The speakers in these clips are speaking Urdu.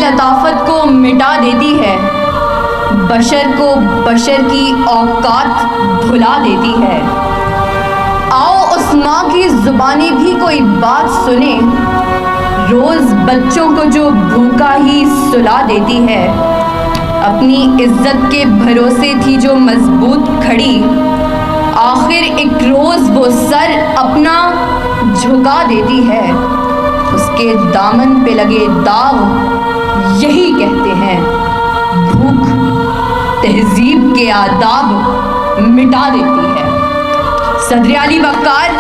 لطافت کو مٹا دیتی ہے، بشر کو بشر کی اوقات بھلا دیتی ہے۔ آؤ اس ماں کی زبانی بھی کوئی بات سنے، روز بچوں کو جو بھوکا ہی سلا دیتی ہے۔ اپنی عزت کے بھروسے تھی جو مضبوط کھڑی، آخر ایک روز وہ سر اپنا جھکا دیتی ہے۔ اس کے دامن پہ لگے داغ یہی کہتے ہیں، بھوک تہذیب کے آداب مٹا دیتی ہے۔ صدر علی وقار۔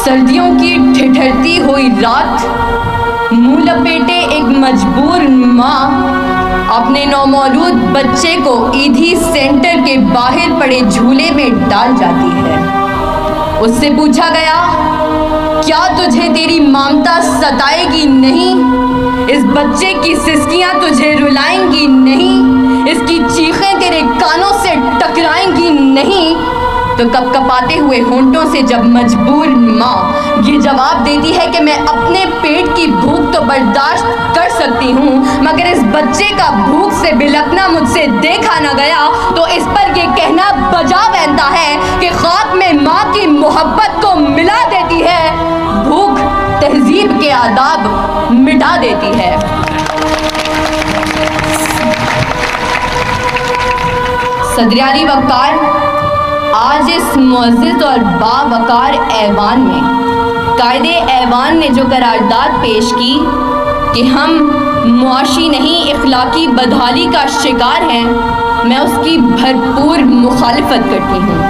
سردیوں کی ٹھٹھرتی ہوئی رات، منہ لپیٹے ایک مجبور ماں اپنے نومولود بچے کو ایدھی سینٹر کے باہر پڑے جھولے میں ڈال جاتی ہے۔ اس سے پوچھا گیا، کیا تجھے تیری مامتا ستائے گی نہیں؟ اس بچے کی سسکیاں تجھے رلائیں گی نہیں؟ اس کی چیخیں تیرے کانوں سے ٹکرائیں گی نہیں؟ تو کپ کپاتے ہوئے ہونٹوں سے جب مجبور ماں یہ جواب دیتی ہے کہ میں اپنے پیٹ کی بھوک تو برداشت کر سکتی ہوں، مگر اس بچے کا بھوک سے بلکنا مجھ سے دیکھا نہ گیا، تو اس پر یہ کہنا بجا بنتا ہے کہ خاک میں ماں کی محبت کو ملا دیتی ہے، بھوک تہذیب کے آداب مٹا دیتی ہے۔ صدر علی وقار آج اس معزز اور باوقار ایوان میں قائد ایوان نے جو قرارداد پیش کی کہ ہم معاشی نہیں اخلاقی بدحالی کا شکار ہیں، میں اس کی بھرپور مخالفت کرتی ہوں،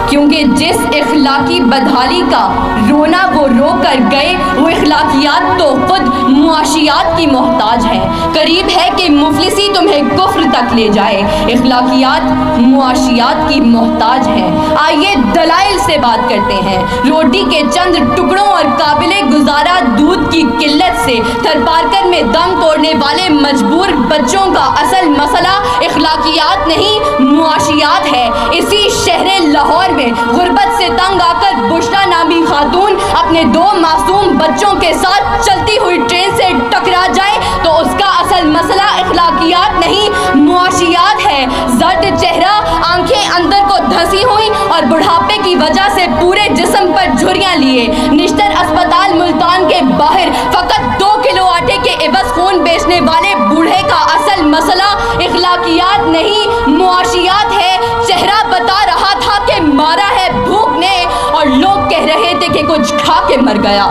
کیونکہ جس اخلاقی بدحالی کا رونا وہ رو کر گئے، وہ اخلاقیات تو خود معاشیات کی محتاج ہیں۔ قریب ہے کہ مفلسی تمہیں کفر تک لے جائے، اخلاقیات معاشیات کی محتاج ہیں۔ آئیے دلائل سے بات کرتے ہیں۔ روٹی کے چند ٹکڑوں اور قابل گزارا دودھ کی قلت سے تھر پارکر میں دم توڑنے والے مجبور بچوں کا اصل مسئلہ اخلاقیات نہیں معاشیات ہے۔ اسی شہر لاہور میں غربت سے تنگ آ کر بشرا نامی خاتون اپنے 2 معصوم بچوں کے ساتھ چلتی ہوئی ٹرین سے ٹکرا جائے تو اس کا اصل مسئلہ اخلاقیات نہیں معاشیات ہے۔ زرد چہرہ، آنکھیں اندر کو دھسی ہوئی اور بڑھاپے کی وجہ سے پورے جسم پر جھریاں لیے نشتر اسپتال ملتان کے باہر فقط 2 کلو آٹے کے عوض خون بیچنے والے بوڑھے کا اصل مسئلہ اخلاقیات نہیں معاشیات ہے۔ چہرہ بتا رہا تھا کہ مارا ہے بھوک نے، اور لوگ کہہ رہے تھے کہ کچھ کھا کے مر گیا۔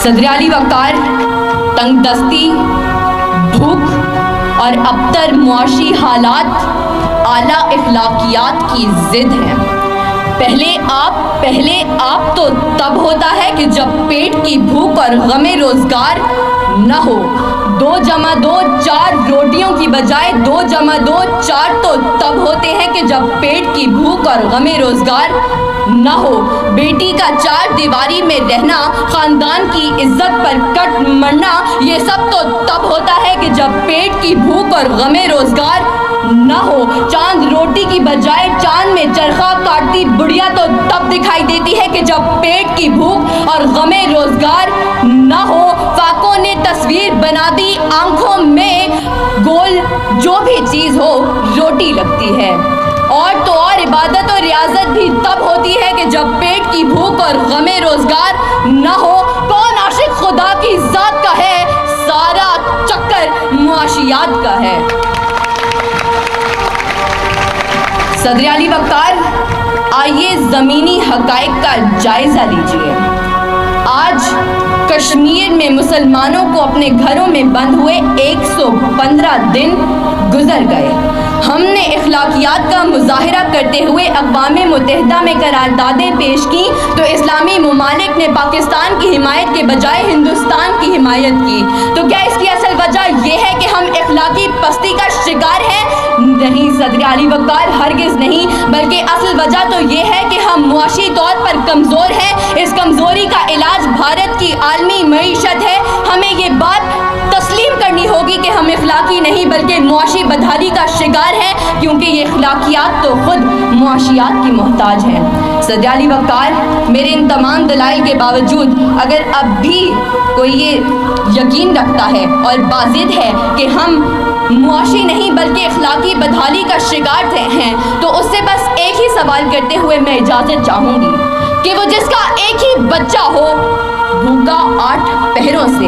صدر علی وقار تنگ دستی، بھوک اور ابتر معاشی حالات اعلیٰ اخلاقیات کی ضد ہیں۔ پہلے آپ تو تب ہوتا ہے کہ جب پیٹ کی بھوک اور غم روزگار نہ ہو۔ 2 جمع 2 4 روٹیوں کی بجائے 2 جمع 2 4 تو تب ہوتے ہیں کہ جب پیٹ کی بھوک اور غم روزگار نہ ہو۔ بیٹی کا 4 دیواری میں رہنا، خاندان کی عزت پر کٹ مرنا، یہ سب تو تب ہوتا ہے کہ جب پیٹ کی بھوک اور غم روزگار نہ ہو۔ چاند روٹی کی بجائے چاند میں چرخہ کاٹتی بڑھیا تو تب دکھائی دیتی ہے کہ جب پیٹ کی بھوک اور غم روزگار نہ ہو۔ فاقوں نے تصویر بنا دی آنکھوں میں، گول جو بھی چیز ہو روٹی لگتی ہے۔ اور تو اور عبادت اور ریاضت بھی تب ہوتی ہے کہ جب پیٹ کی بھوک اور غم روزگار نہ ہو۔ کون عاشق خدا کی ذات کا ہے، سارا چکر معاشیات کا ہے۔ صدر علی وقار آئیے زمینی حقائق کا جائزہ لیجیے۔ آج کشمیر میں مسلمانوں کو اپنے گھروں میں بند ہوئے 115 دن گزر گئے۔ ہم نے اخلاقیات کا مظاہرہ کرتے ہوئے اقوام متحدہ میں قراردادیں پیش کی تو اسلامی ممالک نے پاکستان کی حمایت کے بجائے ہندوستان کی حمایت کی۔ تو کیا اس کی اصل وجہ یہ ہے کہ ہم اخلاقی پستی کا شکار ہیں؟ نہیں صدر علی وقار، ہرگز نہیں، بلکہ اصل وجہ تو یہ ہے کہ ہم معاشی طور پر کمزور ہیں۔ اس کمزوری کا علاج بھارت کی عالمی معیشت ہے۔ ہمیں یہ بات تسلیم کرنی ہوگی کہ ہم اخلاقی نہیں بلکہ معاشی بدحالی کا شکار ہیں، کیونکہ یہ اخلاقیات تو خود معاشیات کی محتاج ہیں۔ صدر علی وقار، میرے ان تمام دلائل کے باوجود اگر اب بھی کوئی یہ یقین رکھتا ہے اور بازد ہے کہ ہم معاشی نہیں بلکہ اخلاقی بدحالی کا شکار ہیں، تو اس سے بس ایک ہی سوال کرتے ہوئے میں اجازت چاہوں گی کہ وہ جس کا ایک ہی بچہ ہو بھوکا 8 پہروں سے